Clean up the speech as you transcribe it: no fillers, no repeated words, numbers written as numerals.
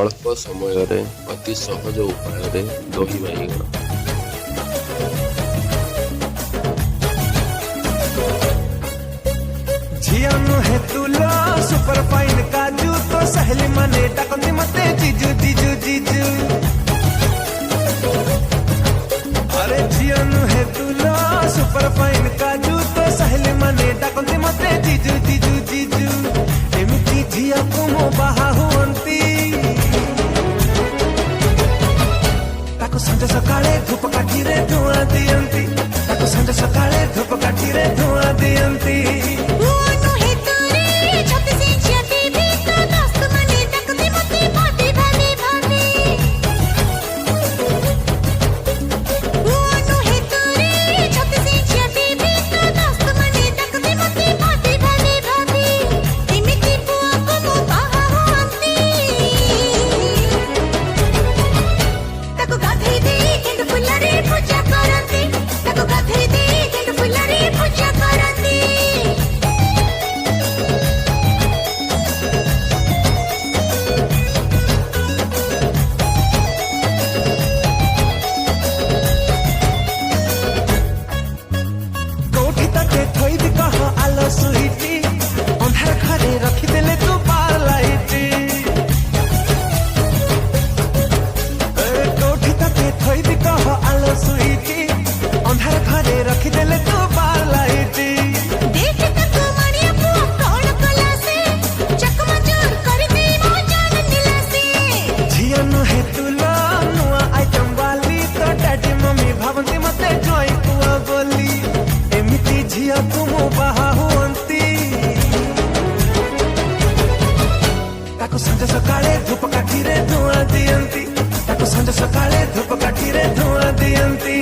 अल्प समय अति सहज उपाय दही बाइगण। झिया नुहे तुलो सुपर फाइन काजू तो सहेली माने डाकती मते जीजू जीजू जीजू। अरे झिया नुहे तुलो सुपर फाइन काजू तो सहेली माने डाकती मते जीजू जीजू जीजू। एमिति झिया को मो बाहा हुअंती ताको संज सकाळे धूप काठीरे धुआं दियंती। ताको संज सकाळे धूप काठीरे धुआं दियंती। अंधार घरे रखिदेले तू बार लाइटी। कोठी तके थोइदी कह आलो सुईटी। अंधार घरे रखिदेले तू बार लाइटी। देख तको मणिया को कौन कला से चकमा जोर कर दे मो जान दिला से। झिया नुहे तुलो नुआ आइटम वाली तो डैडी मम्मी भावंती मते जोई कुआ बोली। एमिति झिया को मो बाहा हुअंती ताको संज सकाळे धूप काठीरे धुआं दियंती। ताको संज सकाळे धूप काठीरे धुआं दियंती।